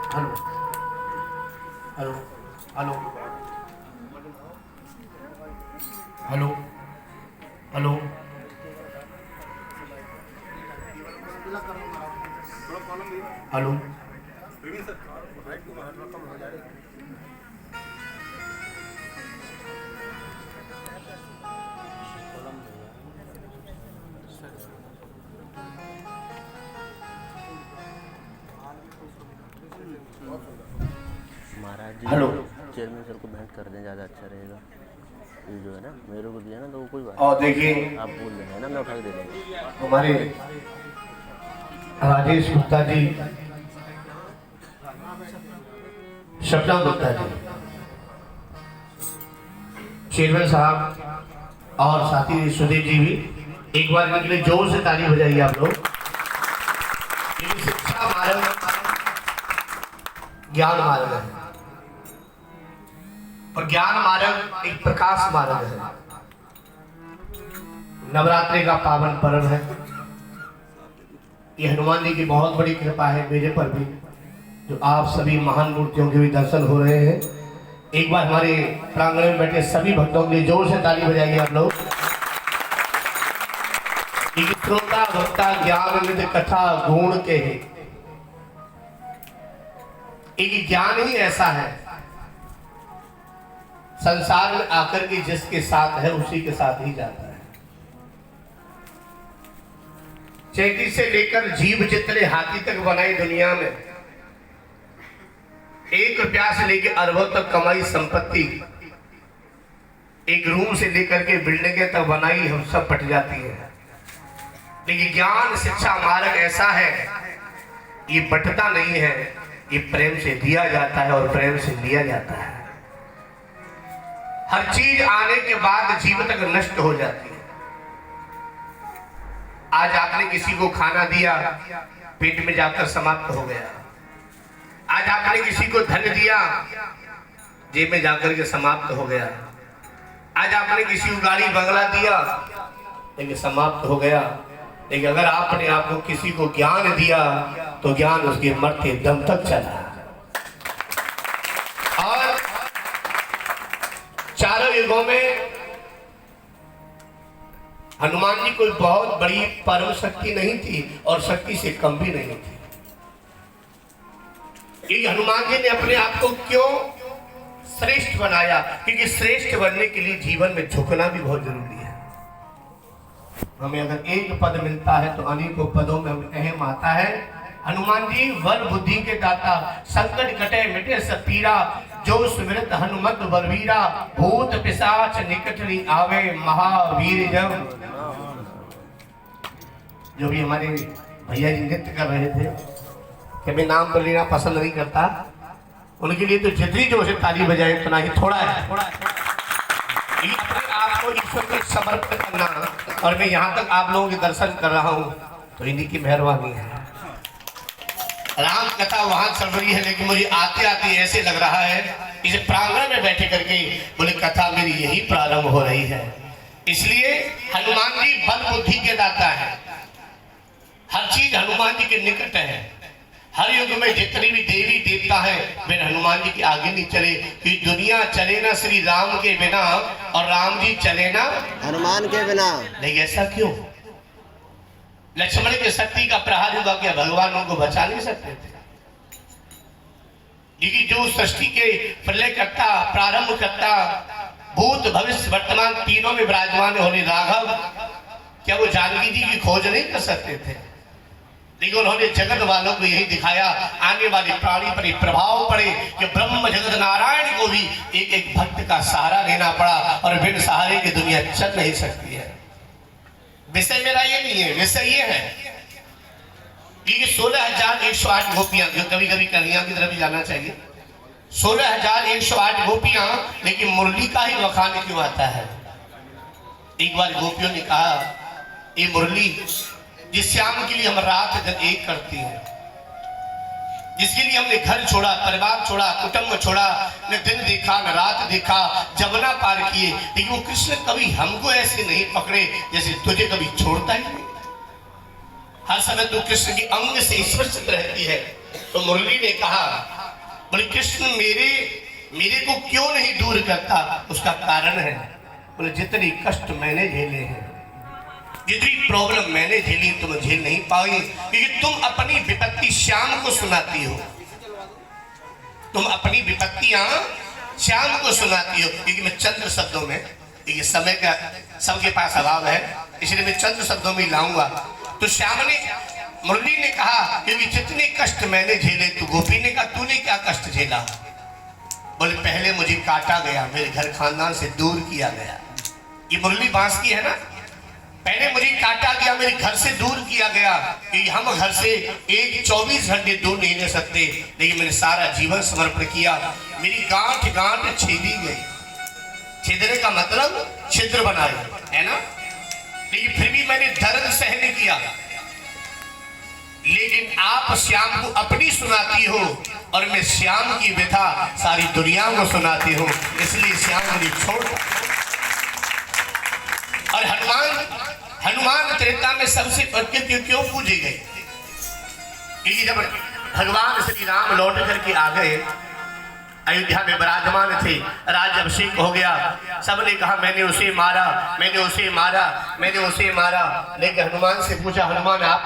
Hello hello hello hello hello hello महाराज जी hello chairman sir को भेंट कर दें, ज़्यादा अच्छा रहेगा। ये जो है ना मेरे को दिया ना तो वो कोई बात और देखिए आप बोल देना है ना, मैं उठा के दे दूँगा। हमारे राजेश गुप्ता जी, शबनम गुप्ता जी, चेयरमैन साहब और साथी सुधीर जी भी एक बार इनके लिए जोर से ताली बजाइए आप लोग। शिक्षा मार्ग ज्ञान मार्ग है और ज्ञान मार्ग एक प्रकाश मार्ग है। नवरात्रि का पावन पर्व है। ये हनुमान जी की बहुत बड़ी कृपा है मेरे पर भी, जो आप सभी महान मूर्तियों के भी दर्शन हो रहे हैं। एक बार हमारे प्रांगण में बैठे सभी भक्तों के लिए जोर से ताली बजाइए आप लोग। श्रोता भक्ता ज्ञान निधि कथा गुण के है। एक ज्ञान ही ऐसा है, संसार में आकर के जिसके साथ है उसी के साथ ही जाता है। चैती से लेकर जीव जितने हाथी तक बनाई दुनिया में, 1 रुपया से लेकर अरबों तक कमाई संपत्ति, एक रूम से लेकर के बिल्डिंगें तक बनाई, हम सब पट जाती है। लेकिन ज्ञान शिक्षा मार्ग ऐसा है, ये बटता नहीं है, ये प्रेम से दिया जाता है और प्रेम से लिया जाता है। हर चीज आने के बाद जीव तक नष्ट हो जाती है। आज आपने किसी को खाना दिया, पेट में जाकर समाप्त हो गया। आज आपने किसी को धन दिया, जेब में जाकर के समाप्त हो गया। आज आपने किसी को गाड़ी बंगला दिया, लेकिन समाप्त हो गया। लेकिन अगर आपने आपको किसी को ज्ञान दिया तो ज्ञान उसके मरते दम तक चला। और चारों युगों में हनुमान जी कोई बहुत बड़ी परम शक्ति नहीं थी और शक्ति से कम भी नहीं थी। ये हनुमान जी ने अपने आप को क्यों श्रेष्ठ बनाया? क्योंकि श्रेष्ठ बनने के लिए जीवन में झुकना भी बहुत जरूरी है। हमें अगर एक पद मिलता है तो अनेकों पदों में हमें अहम आता है। हनुमान जी बल बुद्धि के दाता, संकट कटे मिटे सब पीरा, जो सुमिरत हनुमत बलवीरा, भूत पिशाच निकट नहीं आवे, महावीर जब। जो भी हमारे भैया जी नृत्य कर रहे थे, कि मैं नाम तो लेना पसंद नहीं करता, उनके लिए तो जितनी जोर से ताली बजाए उतना ही थोड़ा है। अपने आप को ईश्वर को समर्पित करना, और मैं यहाँ तक आप लोगों के दर्शन कर रहा हूँ तो इन्हीं की मेहरबानी है। राम कथा वहां चल रही है, लेकिन मुझे आते आते ऐसे लग रहा है इस प्रांगण में बैठे करके बोले कथा मेरी यही प्रारंभ हो रही है। इसलिए हनुमान जी बल बुद्धि के दाता है। हर चीज हनुमान जी के निकट है। हर युग में जितने भी देवी देवता है वे हनुमान जी के आगे नहीं चले, कि दुनिया चले ना श्री राम के बिना और राम जी चले ना हनुमान के बिना। नहीं, ऐसा क्यों? लक्ष्मण के शक्ति का प्रहार हुआ, क्या भगवान उनको बचा नहीं सकते थे? क्योंकि जो सृष्टि के प्रलय करता, प्रारंभ करता, भूत भविष्य वर्तमान तीनों में विराजमान होने राघव, क्या वो जानकी जी की खोज नहीं कर सकते थे? लेकिन उन्होंने जगत वालों को यही दिखाया, आने वाले प्राणी पर प्रभाव पड़े कि ब्रह्म जगत नारायण को भी एक एक भक्त का सहारा लेना पड़ा, और बिन सहारे की दुनिया चल नहीं सकती है। विषय मेरा ये नहीं है, विषय ये है कि 16,108 गोपियां, जो कभी कभी कन्हैया की तरफ भी जाना चाहिए, 16,108 गोपियां, लेकिन मुरली का ही वखान क्यों आता है? एक बार गोपियों ने कहा, ये मुरली जिस श्याम के लिए हम रात दिन एक करती हैं, जिसके लिए हमने घर छोड़ा, परिवार छोड़ा, कुटुंब छोड़ा, न दिन देखा न रात देखा, जमुना पार किए, लेकिन वो कृष्ण कभी हमको ऐसे नहीं पकड़े जैसे तुझे कभी छोड़ता ही नहीं। हर समय तू कृष्ण की अंग से स्पर्शित रहती है। तो मुरली ने कहा बोले कृष्ण मेरे को क्यों नहीं दूर करता? उसका कारण है, बोले जितनी कष्ट मैंने झेले हैं, जितनी प्रॉब्लम मैंने झेली तुम झेल नहीं पाओगे, क्योंकि तुम अपनी विपत्ति श्याम को सुनाती हो। तुम अपनी विपत्तियां श्याम को सुनाती हो। क्योंकि मैं चंद्र शब्दों में, ये समय का सबके पास अभाव है, इसलिए मैं चंद्र शब्दों में लाऊंगा। तो श्याम ने, मुरली ने कहा क्योंकि जितने कष्ट मैंने झेले, तो गोपी ने कहा तूने क्या कष्ट झेला? बोले पहले मुझे काटा गया, मेरे घर खानदान से दूर किया गया। ये मुरली बांस की है ना। पहले मुझे काटा गया, मेरे घर से दूर किया गया, कि हम घर से 24 घंटे दूर नहीं रह सकते, लेकिन मैंने सारा जीवन समर्पण किया। मेरी गांठ गांठ छेदी गई। छेदने का मतलब छिद्र बनाए, है ना। लेकिन फिर भी मैंने दर्द सहन किया। लेकिन आप श्याम को अपनी सुनाती हो और मैं श्याम की व्यथा सारी दुनिया को सुनाती हूँ, इसलिए श्याम मुझे छोड़। और हनुमान त्रेता में सबसे क्यों पूजे गए? क्योंकि जब भगवान श्री राम लौट करके आ गए, अयोध्या में विराजमान थे, राज्य अभिषेक हो गया, सबने कहा मैंने उसे मारा, मैंने उसे मारा, मैंने उसे मारा। लेकिन हनुमान से पूछा, हनुमान आप